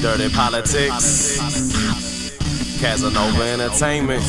Dirty Politics, Casanova Entertainment.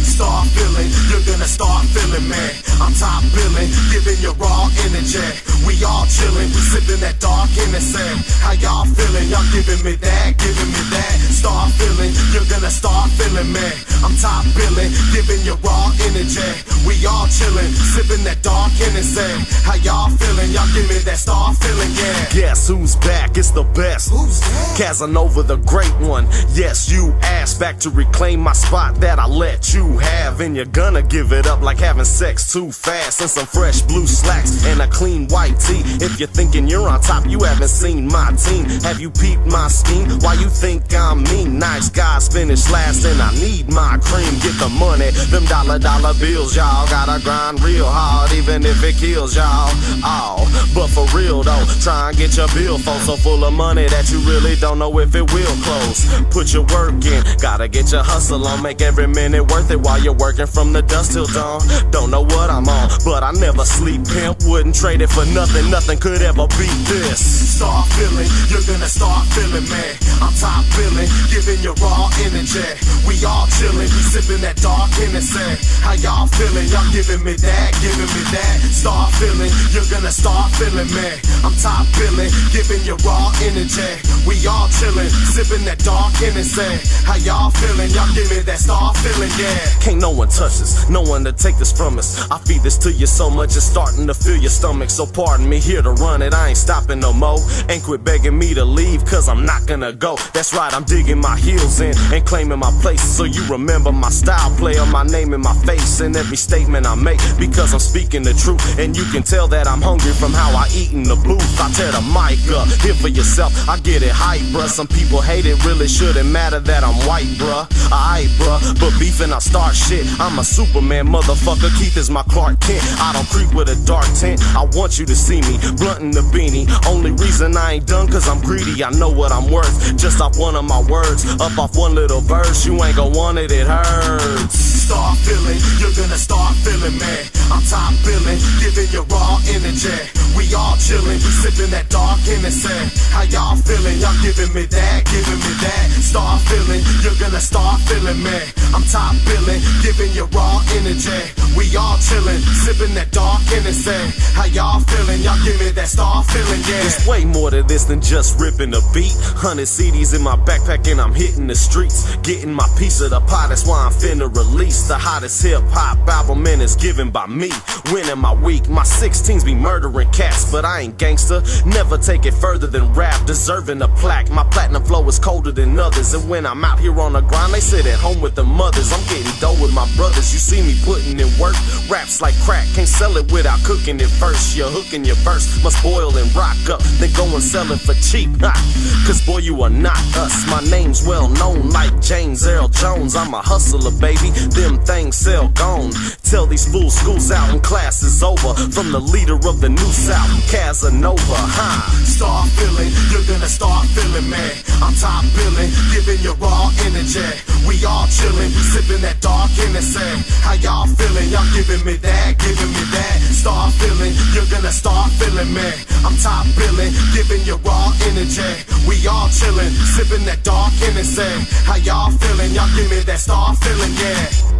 Start feeling, you're gonna start feeling, man. I'm top billing, giving you raw energy. We all chillin', we sippin' that dark Hennessy. How y'all feeling? Y'all giving me that, giving me that. Start feeling, you're gonna start feeling, man. I'm top billing, giving you raw energy. We all chillin', sippin' that dark Hennessy. How y'all feeling? Y'all give me that start feeling, yeah. Guess who's back? It's the best. Who's that? Casanova, the great one. Yes, you asked back to reclaim my spot that I let you have, and you're gonna give it up like having sex too fast. And some fresh blue slacks and a clean white tee. If you're thinking you're on top, you haven't seen my team. Have you peeped my scheme? Why you think I'm mean? Nice guys finish last, and I need my cream. Get the money, them dollar bills, y'all. Gotta grind real hard, even if it kills y'all. Oh, but for real though, try and get your billfold so full of money that you really don't know if it will close. Put your work in, gotta get your hustle on. Make every minute worth it while you're working from the dusk till dawn. Don't know what I'm on, but I never sleep, pimp. Wouldn't trade it for nothing, nothing could ever beat this. Start feeling, you're gonna start feeling, man. I'm top billing, giving you raw energy. We all chillin', we sippin' that dark Hennessy. How y'all feeling? Y'all giving me that, giving me that. Start feeling, you're gonna start feeling, man. I'm top billing, giving you raw energy. We all chillin', sippin' that dark Hennessy. How y'all feeling? Y'all give me that start feeling, yeah. Can't no one touch us, no one to take this from us. I feed this to you so much it's starting to fill your stomach. So pardon me, here to run it, I ain't stopping no more. Ain't quit begging me to leave, cause I'm not gonna go. That's right, I'm digging my heels in and claiming my place. So you remember my style, player, my name in my face in every statement I make, because I'm speaking the truth. And you can tell that I'm hungry from how I eat in the booth. I tear the mic up, hear for yourself, I get it hype, bruh. Some people hate it, really shouldn't matter that I'm white, bruh. Aight, bruh, but beefing I start shit. I'm a Superman, motherfucker, Keith is my Clark Kent. I don't creep with a dark tint, I want you to see me blunting the beanie. Only reason I ain't done cause I'm greedy, I know what I'm worth. Just off one of my words, up off one little verse. You ain't gon' want it, it hurts. Start feeling, you're gonna start feeling, man. I'm top billing, giving you raw energy. We all chillin', we sippin' that dark Hennessy. How y'all feeling? Y'all giving me that, giving me that. Start feeling, you're gonna start feeling, man. I'm top billing, giving you raw energy. We all chillin', sippin' that dark Hennessy. How y'all feeling? Y'all give me that start feeling, yeah. It's way more to this than just ripping a beat. 100 CDs in my backpack and I'm hitting the streets, getting my piece of the pie. That's why I'm finna release the hottest hip-hop album, and it's given by me. Winning my week, my 16s be murdering cats, but I ain't gangster. Never take it further than rap, deserving a plaque. My platinum flow is colder than others, and when I'm out here on the grind, they sit at home with the mothers. I'm getting dough with my brothers, you see me putting in work. Raps like crack, can't sell it without cooking it first. You're hooking your verse, must boil and rock up, then go and sell it for cheap. Cause boy, you are not us. My name's well known like James Earl Jones. I'm a hustler, baby, them things sell gone. Tell these fools school's out and class is over. From the leader of the New South, Casanova, Start feeling, you're gonna start feeling, man. I'm top billing, giving you raw energy. We all chillin', we sippin' that dark Hennessy. How y'all feeling? Y'all giving me that, giving me that. Start feeling, you're gonna start feeling, man. I'm top billing, giving you raw energy. We all chillin', sippin' that dark Hennessy. How y'all feeling? Y'all give me that start feeling, yeah.